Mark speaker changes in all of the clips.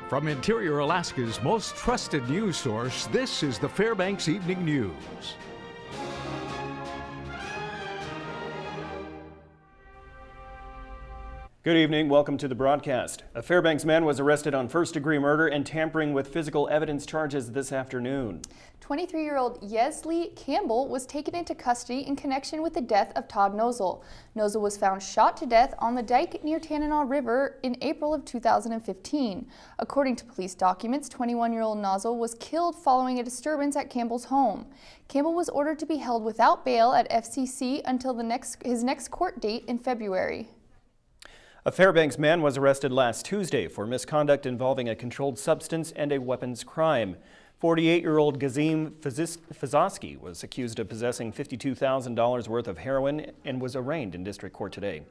Speaker 1: From Interior Alaska's most trusted news source, this is the Fbx Evening News.
Speaker 2: Good evening. Welcome to the broadcast. A Fairbanks man was arrested on first-degree murder and tampering with physical evidence charges this afternoon.
Speaker 3: 23-year-old Yesley Campbell was taken into custody in connection with the death of Todd Nozel. Nozel was found shot to death on the dike near Tanana River in April of 2015. According to police documents, 21-year-old Nozel was killed following a disturbance at Campbell's home. Campbell was ordered to be held without bail at FCC until his next court date in February.
Speaker 2: A Fairbanks man was arrested last Tuesday for misconduct involving a controlled substance and a weapons crime. 48-year-old Gazim Fazosky was accused of possessing $52,000 worth of heroin and was arraigned in district court today.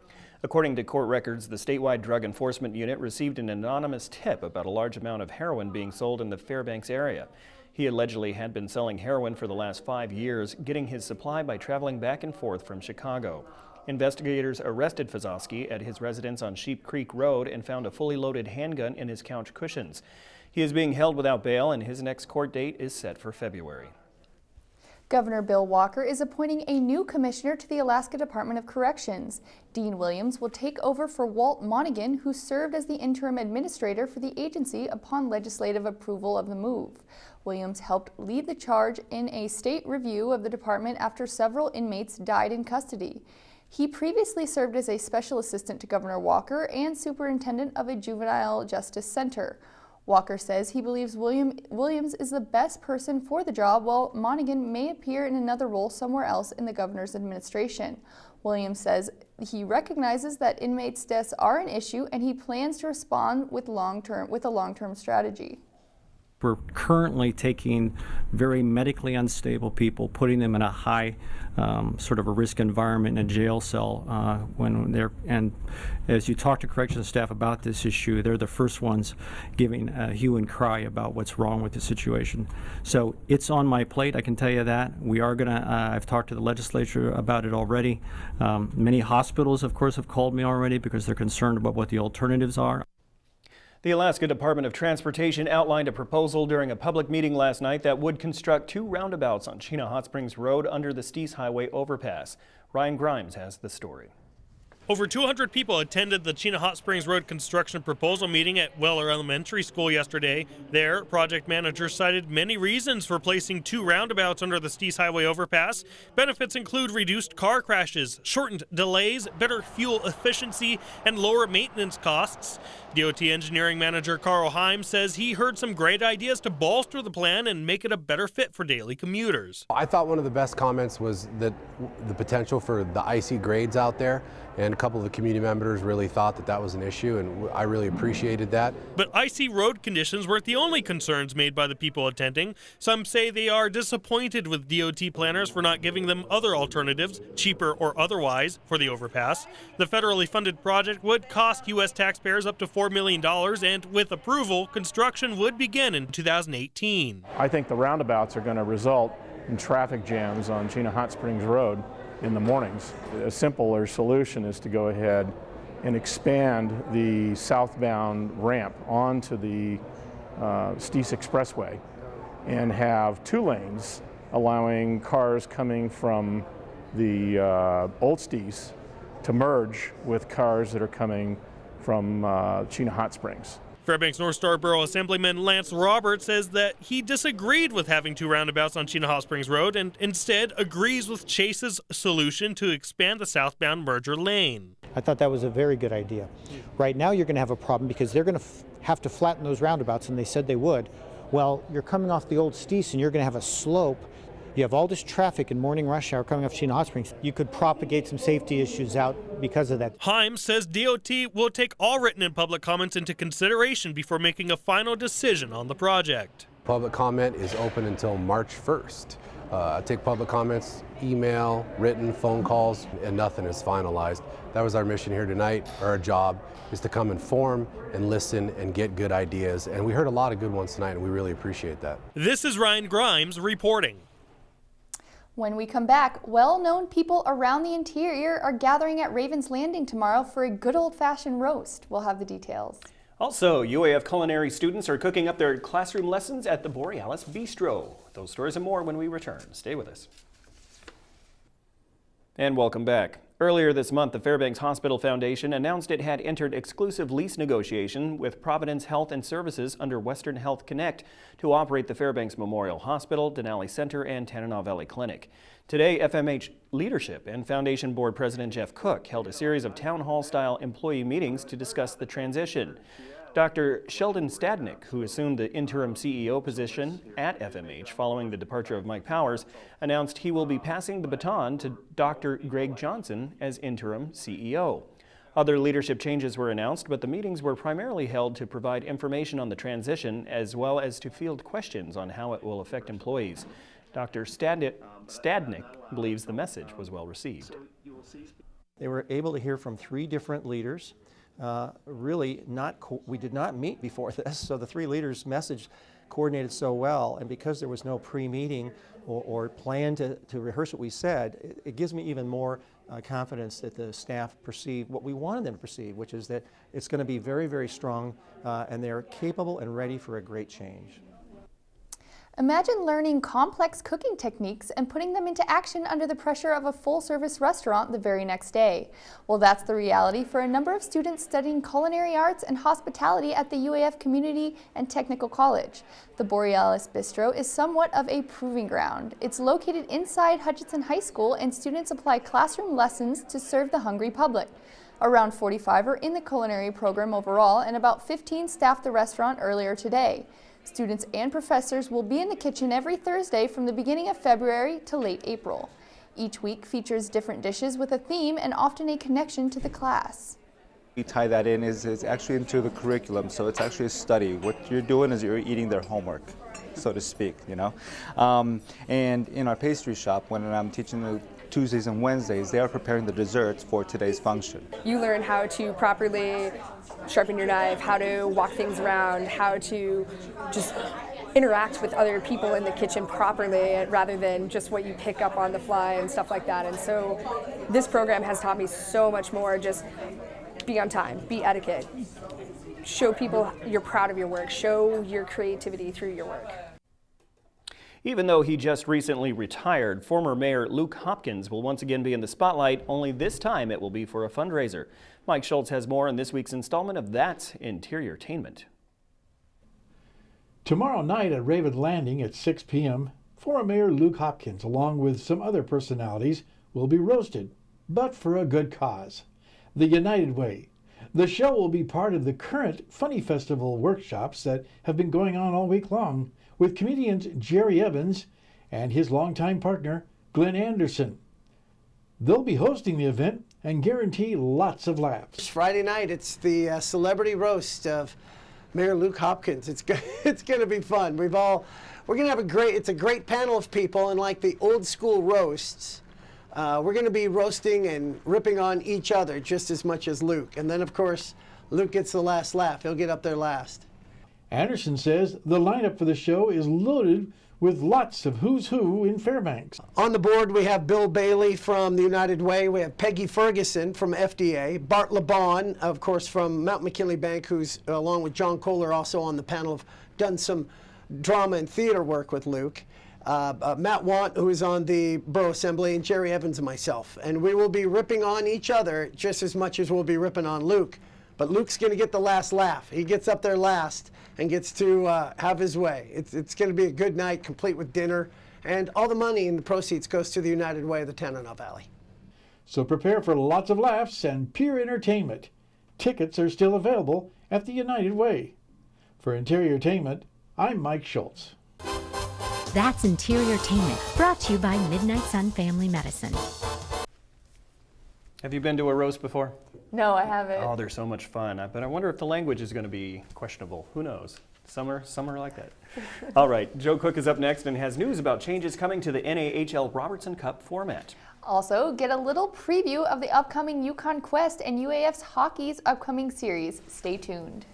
Speaker 2: According to court records, the statewide drug enforcement unit received an anonymous tip about a large amount of heroin being sold in the Fairbanks area. He allegedly had been selling heroin for the last 5 years, getting his supply by traveling back and forth from Chicago. Investigators arrested Fazosky at his residence on Sheep Creek Road and found a fully loaded handgun in his couch cushions. He is being held without bail, and his next court date is set for February.
Speaker 3: Governor Bill Walker is appointing a new commissioner to the Alaska Department of Corrections. Dean Williams will take over for Walt Monaghan, who served as the interim administrator for the agency upon legislative approval of the move. Williams helped lead the charge in a state review of the department after several inmates died in custody. He previously served as a special assistant to Governor Walker and superintendent of a juvenile justice center. Walker says he believes Williams is the best person for the job, while Monaghan may appear in another role somewhere else in the governor's administration. Williams says he recognizes that inmates' deaths are an issue, and he plans to respond with a long-term strategy.
Speaker 4: We're currently taking very medically unstable people, putting them in a high sort of a risk environment in a jail cell when they're, and as you talk to corrections staff about this issue, they're the first ones giving a hue and cry about what's wrong with the situation. So it's on my plate, I can tell you that. We are gonna, I've talked to the legislature about it already. Many hospitals, of course, have called me already because they're concerned about what the alternatives are.
Speaker 2: The Alaska Department of Transportation outlined a proposal during a public meeting last night that would construct 2 roundabouts on Chena Hot Springs Road under the Steese Highway overpass. Ryan Grimes has the story.
Speaker 5: Over 200 people attended the Chena Hot Springs Road construction proposal meeting at Weller Elementary School yesterday. There, project manager cited many reasons for placing 2 roundabouts under the Steese Highway overpass. Benefits include reduced car crashes, shortened delays, better fuel efficiency, and lower maintenance costs. DOT engineering manager Carl Heim says he heard some great ideas to bolster the plan and make it a better fit for daily commuters.
Speaker 6: I thought one of the best comments was that the potential for the icy grades out there, and a couple of the community members really thought that that was an issue, and I really appreciated that.
Speaker 5: But icy road conditions weren't the only concerns made by the people attending. Some say they are disappointed with DOT planners for not giving them other alternatives, cheaper or otherwise, for the overpass. The federally funded project would cost U.S. taxpayers up to $4 million, and with approval, construction would begin in 2018.
Speaker 7: I think the roundabouts are going to result in traffic jams on Chena Hot Springs Road in the mornings. A simpler solution is to go ahead and expand the southbound ramp onto the Steese Expressway and have 2 lanes allowing cars coming from the old Steese to merge with cars that are coming from Chena Hot Springs.
Speaker 5: Fairbanks North Star Borough Assemblyman Lance Roberts says that he disagreed with having 2 roundabouts on Chena Hot Springs Road and instead agrees with Chase's solution to expand the southbound merger lane.
Speaker 8: I thought that was a very good idea. Right now you're going to have a problem because they're going to have to flatten those roundabouts, and they said they would. Well, you're coming off the old Steese and you're going to have a slope. You have all this traffic in morning rush hour coming up Chena Hot Springs. You could propagate some safety issues out because of that.
Speaker 5: Heim says DOT will take all written and public comments into consideration before making a final decision on the project.
Speaker 6: Public comment is open until March 1st. Take public comments, email, written, phone calls, and nothing is finalized. That was our mission here tonight. Our job is to come inform and listen and get good ideas. And we heard a lot of good ones tonight, and we really appreciate that.
Speaker 5: This is Ryan Grimes reporting.
Speaker 3: When we come back, well-known people around the interior are gathering at Raven's Landing tomorrow for a good old-fashioned roast. We'll have the details.
Speaker 2: Also, UAF culinary students are cooking up their classroom lessons at the Borealis Bistro. Those stories and more when we return. Stay with us. And welcome back. Earlier this month, the Fairbanks Hospital Foundation announced it had entered exclusive lease negotiation with Providence Health and Services under Western Health Connect to operate the Fairbanks Memorial Hospital, Denali Center, and Tanana Valley Clinic. Today, FMH leadership and Foundation Board President Jeff Cook held a series of town hall-style employee meetings to discuss the transition. Dr. Sheldon Stadnick, who assumed the interim CEO position at FMH following the departure of Mike Powers, announced he will be passing the baton to Dr. Greg Johnson as interim CEO. Other leadership changes were announced, but the meetings were primarily held to provide information on the transition as well as to field questions on how it will affect employees. Dr. Stadnick believes the message was well received.
Speaker 9: They were able to hear from 3 different leaders. We did not meet before this, so the 3 leaders' message coordinated so well, and because there was no pre-meeting or plan to rehearse what we said, it gives me even more confidence that the staff perceive what we wanted them to perceive, which is that it's going to be very, very strong, and they're capable and ready for a great change.
Speaker 3: Imagine learning complex cooking techniques and putting them into action under the pressure of a full-service restaurant the very next day. Well, that's the reality for a number of students studying culinary arts and hospitality at the UAF Community and Technical College. The Borealis Bistro is somewhat of a proving ground. It's located inside Hutchinson High School, and students apply classroom lessons to serve the hungry public. Around 45 are in the culinary program overall, and about 15 staff the restaurant earlier today. Students and professors will be in the kitchen every Thursday from the beginning of February to late April. Each week features different dishes with a theme and often a connection to the class.
Speaker 10: We tie that in is actually into the curriculum, so it's actually a study. What you're doing is you're eating their homework, so to speak, you know. And in our pastry shop, when I'm teaching the Tuesdays and Wednesdays, they are preparing the desserts for today's function.
Speaker 11: You learn how to properly sharpen your knife, how to walk things around, how to just interact with other people in the kitchen properly rather than just what you pick up on the fly and stuff like that. And so this program has taught me so much more. Just be on time, be etiquette, show people you're proud of your work, show your creativity through your work.
Speaker 2: Even though he just recently retired, former Mayor Luke Hopkins will once again be in the spotlight, only this time it will be for a fundraiser. Mike Schultz has more on this week's installment of That's Interiortainment.
Speaker 12: Tomorrow night at Raven Landing at 6 p.m., former Mayor Luke Hopkins, along with some other personalities, will be roasted, but for a good cause. The United Way. The show will be part of the current Funny Festival workshops that have been going on all week long, with comedians Jerry Evans and his longtime partner, Glenn Anderson. They'll be hosting the event and guarantee lots of laughs.
Speaker 13: Friday night, it's the celebrity roast of Mayor Luke Hopkins. It's going to be fun. We're going to have it's a great panel of people, and like the old school roasts, we're going to be roasting and ripping on each other just as much as Luke. And then, of course, Luke gets the last laugh. He'll get up there last.
Speaker 12: Anderson says the lineup for the show is loaded with lots of who's who in Fairbanks.
Speaker 13: On the board, we have Bill Bailey from the United Way. We have Peggy Ferguson from FDA. Bart LeBon, of course, from Mount McKinley Bank, who's, along with John Kohler, also on the panel, have done some drama and theater work with Luke. Matt Want, who is on the Borough Assembly, and Jerry Evans and myself. And we will be ripping on each other just as much as we'll be ripping on Luke. But Luke's going to get the last laugh. He gets up there last and gets to have his way. It's going to be a good night, complete with dinner. And all the money and the proceeds goes to the United Way of the Tanana Valley.
Speaker 12: So prepare for lots of laughs and pure entertainment. Tickets are still available at the United Way. For Interiortainment, I'm Mike Schultz.
Speaker 14: That's Interiortainment, brought to you by Midnight Sun Family Medicine.
Speaker 2: Have you been to a roast before?
Speaker 3: No, I haven't.
Speaker 2: Oh, they're so much fun. But I wonder if the language is going to be questionable. Who knows? Some are like that. All right, Joe Cook is up next and has news about changes coming to the NAHL Robertson Cup format.
Speaker 3: Also, get a little preview of the upcoming Yukon Quest and UAF's hockey's upcoming series. Stay tuned.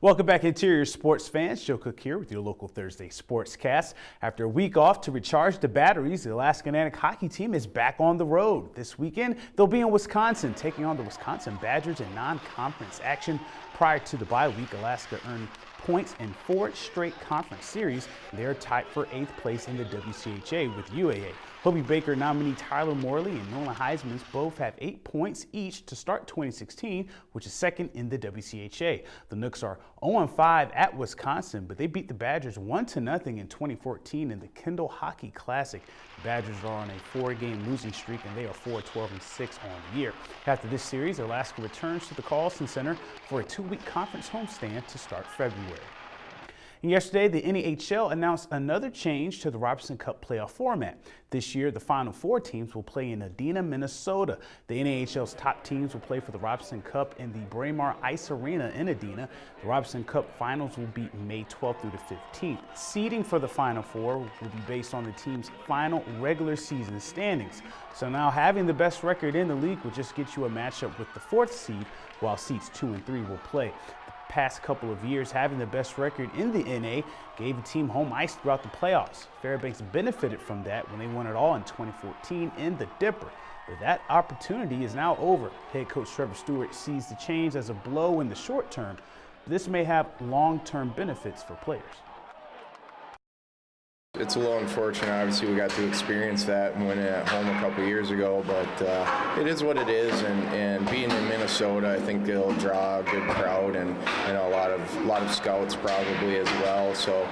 Speaker 15: Welcome back, Interior Sports fans. Joe Cook here with your local Thursday Sportscast. After a week off to recharge the batteries, the Alaska Atlantic hockey team is back on the road. This weekend, they'll be in Wisconsin, taking on the Wisconsin Badgers in non-conference action. Prior to the bye week, Alaska earned points in 4 straight conference series. They're tied for 8th place in the WCHA with UAA. Hobie Baker nominee Tyler Morley and Nolan Heisman both have 8 points each to start 2016, which is second in the WCHA. The Nooks are 0-5 at Wisconsin, but they beat the Badgers 1-0 in 2014 in the Kendall Hockey Classic. The Badgers are on a 4-game losing streak, and they are 4-12-6 on the year. After this series, Alaska returns to the Carlson Center for a 2-week conference homestand to start February. And yesterday, the NHL announced another change to the Robinson Cup playoff format. This year, the Final Four teams will play in Edina, Minnesota. The NHL's top teams will play for the Robinson Cup in the Braemar Ice Arena in Edina. The Robinson Cup finals will be May 12th through the 15th. Seeding for the Final Four will be based on the team's final regular season standings. So now having the best record in the league will just get you a matchup with the 4th seed, while seeds 2 and 3 will play. Past couple of years, having the best record in the NA gave the team home ice throughout the playoffs. Fairbanks benefited from that when they won it all in 2014 in the Dipper. But that opportunity is now over. Head coach Trevor Stewart sees the change as a blow in the short term. This may have long-term benefits for players.
Speaker 16: It's a little unfortunate. Obviously, we got to experience that and win it at home a couple years ago, but it is what it is. And being in Minnesota, I think it'll draw a good crowd and a lot of scouts probably as well. So,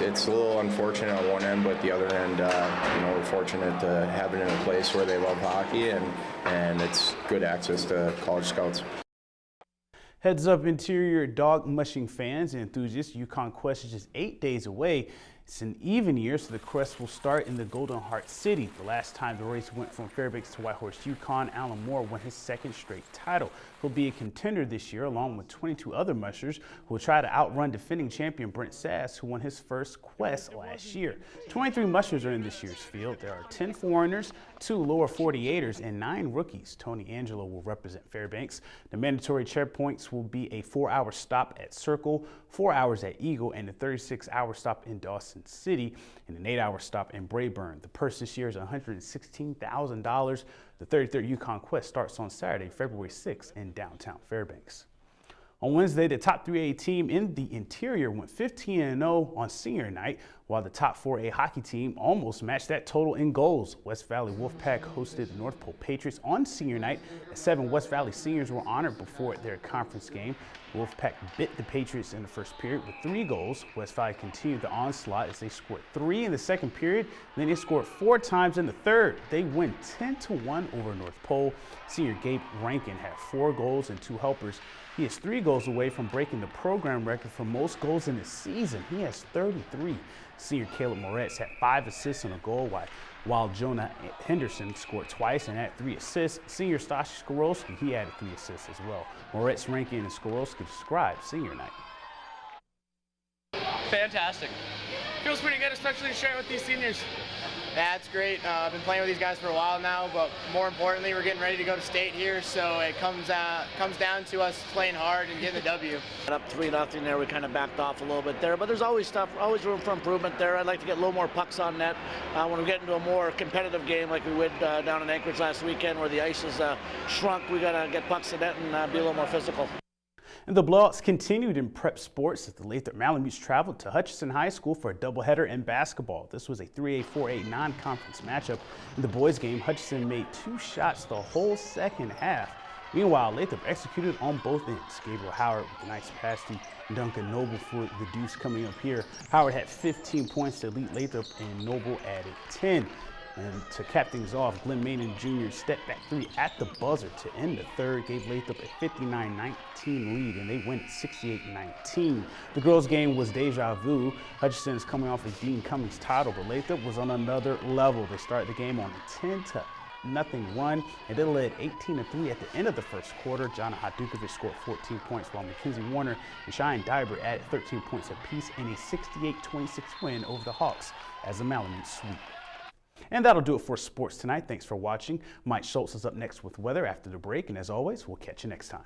Speaker 16: it's a little unfortunate on one end, but the other end, we're fortunate to have it in a place where they love hockey and it's good access to college scouts.
Speaker 15: Heads up, Interior dog mushing fans and enthusiasts. Yukon Quest is just 8 days away. It's an even year, so the Quest will start in the Golden Heart City. The last time the race went from Fairbanks to Whitehorse, Yukon, Alan Moore won his 2nd straight title. He'll be a contender this year, along with 22 other mushers who will try to outrun defending champion Brent Sass, who won his first Quest last year. 23 mushers are in this year's field. There are 10 foreigners, 2 lower 48ers, and 9 rookies. Tony Angelo will represent Fairbanks. The mandatory checkpoints will be a 4-hour stop at Circle, 4 hours at Eagle, and a 36-hour stop in Dawson City, and an 8-hour stop in Brayburn. The purse this year is $116,000. The 33rd Yukon Quest starts on Saturday, February 6th in downtown Fairbanks. On Wednesday, the top 3A team in the Interior went 15-0 on senior night, while the top 4A hockey team almost matched that total in goals. West Valley Wolfpack hosted the North Pole Patriots on senior night, as 7 West Valley seniors were honored before their conference game. Wolfpack bit the Patriots in the first period with 3 goals. West Valley continued the onslaught as they scored 3 in the second period, and then they scored 4 times in the third. They win 10-1 over North Pole. Senior Gabe Rankin had 4 goals and 2 helpers. He is 3 goals away from breaking the program record for most goals in the season. He has 33. Senior Caleb Moretz had 5 assists and a goal, while Jonah Henderson scored twice and had 3 assists. Senior Stashi Skorolski, he added 3 assists as well. Moretz, Rankin, and Skorolski described senior night.
Speaker 17: Fantastic. Feels pretty good, especially sharing with these seniors. Yeah, it's great. I've been playing with these guys for a while now, but more importantly, we're getting ready to go to state here, so it comes down to us playing hard and getting the W.
Speaker 18: Up 3-0 there, we kind of backed off a little bit there, but there's always room for improvement there. I'd like to get a little more pucks on net when we get into a more competitive game like we would down in Anchorage last weekend where the ice is shrunk. We got to get pucks to net and be a little more physical.
Speaker 15: And the blowouts continued in prep sports as the Lathrop Malamutes traveled to Hutchinson High School for a doubleheader in basketball. This was a 3A-4A non-conference matchup. In the boys' game, Hutchinson made 2 shots the whole second half. Meanwhile, Lathrop executed on both ends. Gabriel Howard with a nice pass to Duncan Noble for the deuce coming up here. Howard had 15 points to lead Lathrop, and Noble added 10. And to cap things off, Glenn Maiden Jr. stepped back 3 at the buzzer to end the third, gave Lathrop a 59-19 lead, and they win at 68-19. The girls' game was deja vu. Hutchinson is coming off a Dean Cummings title, but Lathrop was on another level. They started the game on a 10-0 run, and they led 18-3 at the end of the first quarter. Jana Hadukovic scored 14 points, while Mackenzie Warner and Cheyenne Diber added 13 points apiece in a 68-26 win over the Hawks as the Malamutes sweep. And that'll do it for sports tonight. Thanks for watching. Mike Schultz is up next with weather after the break, and as always, we'll catch you next time.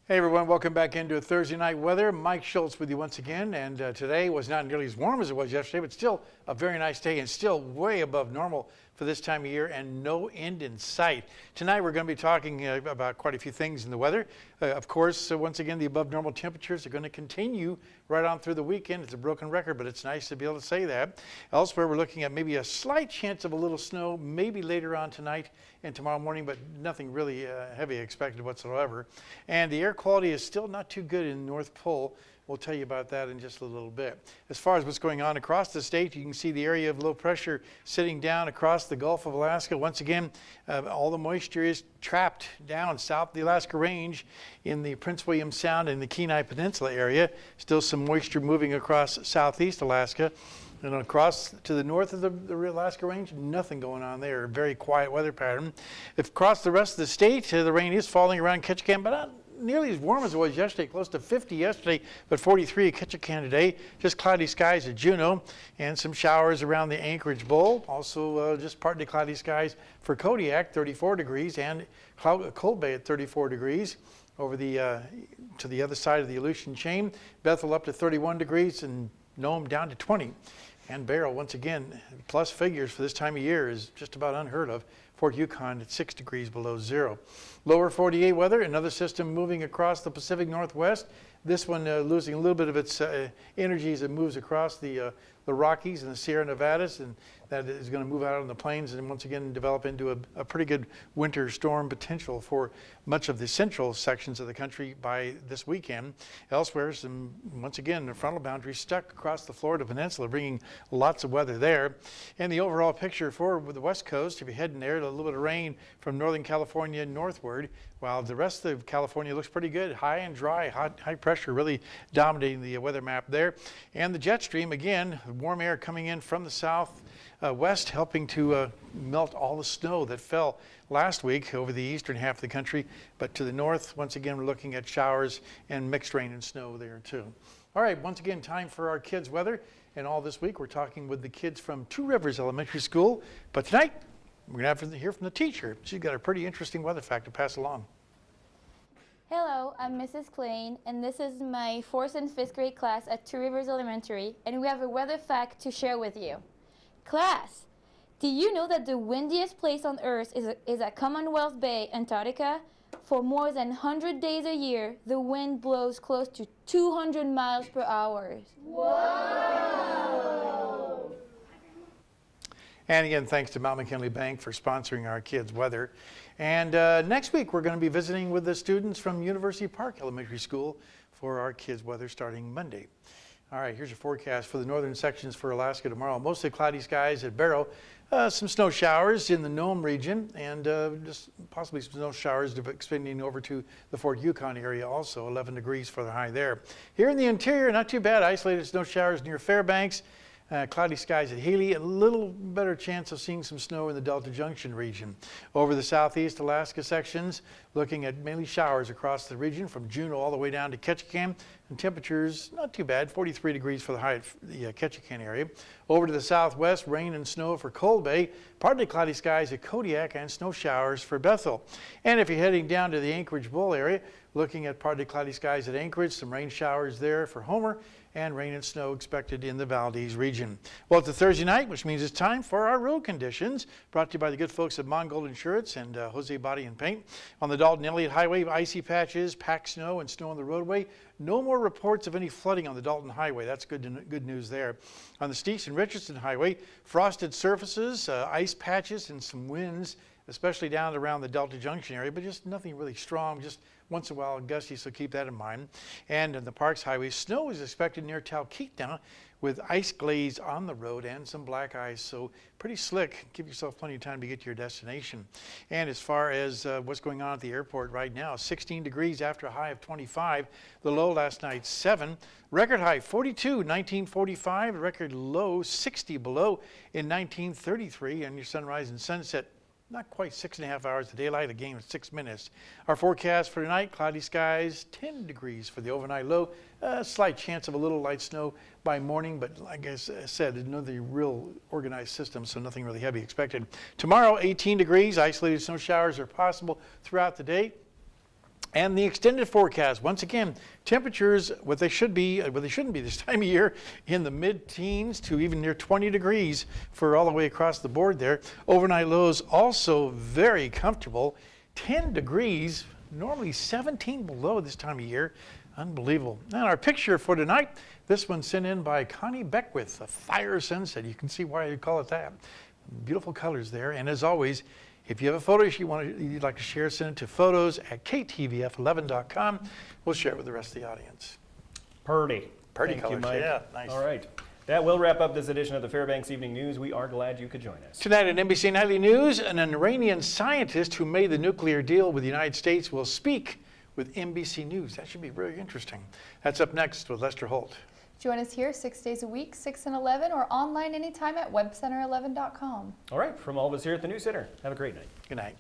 Speaker 12: Hey everyone, welcome back into Thursday night weather. Mike Schultz with you once again, and today was not nearly as warm as it was yesterday, but still a very nice day and still way above normal for this time of year and no end in sight. Tonight we're going to be talking about quite a few things in the weather. Of course, once again, the above normal temperatures are going to continue right on through the weekend. It's a broken record, but it's nice to be able to say that. Elsewhere, we're looking at maybe a slight chance of a little snow, maybe later on tonight and tomorrow morning, but nothing really heavy expected whatsoever. And the air quality is still not too good in the North Pole. We'll tell you about that in just a little bit. As far as what's going on across the state, you can see the area of low pressure sitting down across the Gulf of Alaska. Once again, all the moisture is trapped down south of the Alaska Range in the Prince William Sound and the Kenai Peninsula area. Still some moisture moving across southeast Alaska. And across to the north of the Alaska Range, nothing going on there. Very quiet weather pattern. If across the rest of the state, the rain is falling around Ketchikan, but not nearly as warm as it was yesterday. Close to 50 yesterday, but 43 at Ketchikan today. Just cloudy skies at Juneau and some showers around the Anchorage Bowl. Also just partly cloudy skies for Kodiak, 34 degrees, and Cold Bay at 34 degrees. Over the to the other side of the Aleutian Chain, Bethel up to 31 degrees and Nome down to 20. And Barrow, once again, plus figures for this time of year is just about unheard of. Fort Yukon at 6 degrees below zero. Lower 48 weather, another system moving across the Pacific Northwest. This one losing a little bit of its energy as it moves across the Rockies and the Sierra Nevadas, and that is going to move out on the plains and once again develop into a pretty good winter storm potential for much of the central sections of the country by this weekend. Elsewhere, once again, the frontal boundary stuck across the Florida Peninsula, bringing lots of weather there. And the overall picture for the West Coast, if you're heading there, a little bit of rain from Northern California northward, while the rest of California looks pretty good, high and dry, high pressure really dominating the weather map there. And the jet stream, again, warm air coming in from the south west, helping to melt all the snow that fell last week over the eastern half of the country. But to the north, once again, we're looking at showers and mixed rain and snow there too. All right, once again, time for our kids' weather. And all this week, we're talking with the kids from Two Rivers Elementary School. But tonight, we're going to have to hear from the teacher. She's got a pretty interesting weather fact to pass along.
Speaker 19: Hello, I'm Mrs. Klein, and this is my 4th and 5th grade class at Two Rivers Elementary, and we have a weather fact to share with you. Class, do you know that the windiest place on Earth is at Commonwealth Bay, Antarctica? For more than 100 days a year, the wind blows close to 200 miles per hour.
Speaker 12: Whoa! And again, thanks to Mount McKinley Bank for sponsoring our kids' weather. And next week, we're going to be visiting with the students from University Park Elementary School for our kids' weather starting Monday. All right, here's your forecast for the northern sections for Alaska tomorrow. Mostly cloudy skies at Barrow. Some snow showers in the Nome region, and just possibly some snow showers extending over to the Fort Yukon area also, 11 degrees for the high there. Here in the interior, not too bad. Isolated snow showers near Fairbanks. Cloudy skies at Healy, a little better chance of seeing some snow in the Delta Junction region. Over the southeast Alaska sections, looking at mainly showers across the region from Juneau all the way down to Ketchikan, and temperatures not too bad, 43 degrees for the high at the Ketchikan area. Over to the southwest, rain and snow for Cold Bay, partly cloudy skies at Kodiak, and snow showers for Bethel. And if you're heading down to the Anchorage Bowl area, looking at partly cloudy skies at Anchorage, some rain showers there for Homer, and rain and snow expected in the Valdez region. Well, it's a Thursday night, which means it's time for our road conditions, brought to you by the good folks at Mongold Insurance and Jose Body and Paint. On the Dalton Elliott Highway, icy patches, packed snow, and snow on the roadway. No more reports of any flooding on the Dalton Highway. That's good news there. On the Steeves and Richardson Highway, frosted surfaces, ice patches, and some winds, especially down around the Delta Junction area, but just nothing really strong, just once in a while gusty, so keep that in mind. And on the Parks Highway, snow is expected near Talkeetna with ice glaze on the road and some black ice, so pretty slick. Give yourself plenty of time to get to your destination. And as far as what's going on at the airport right now, 16 degrees after a high of 25. The low last night, 7. Record high, 42, 1945. Record low, 60 below in 1933. And your sunrise and sunset, not quite 6.5 hours of daylight, a game of 6 minutes. Our forecast for tonight, cloudy skies, 10 degrees for the overnight low. A slight chance of a little light snow by morning, but like I said, another real organized system, so nothing really heavy expected. Tomorrow, 18 degrees, isolated snow showers are possible throughout the day. And the extended forecast, once again, temperatures, what they shouldn't be this time of year, in the mid-teens to even near 20 degrees for all the way across the board there. Overnight lows also very comfortable, 10 degrees, normally 17 below this time of year. Unbelievable. And our picture for tonight, this one sent in by Connie Beckwith, a fire sunset. You can see why you call it that. Beautiful colors there. And as always, if you have a photo you'd like to share, send it to photos@ktvf11.com. We'll share it with the rest of the audience.
Speaker 2: Purdy
Speaker 12: Colors.
Speaker 2: you, Mike.
Speaker 12: Yeah, nice.
Speaker 2: All right. That will wrap up this edition of the Fbx Evening News. We are glad you could join us.
Speaker 12: Tonight on NBC Nightly News, an Iranian scientist who made the nuclear deal with the United States will speak with NBC News. That should be very interesting. That's up next with Lester Holt.
Speaker 3: Join us here 6 days a week, 6 and 11, or online anytime at webcenter11.com.
Speaker 2: All right, from all of us here at the News Center, have a great night.
Speaker 12: Good night.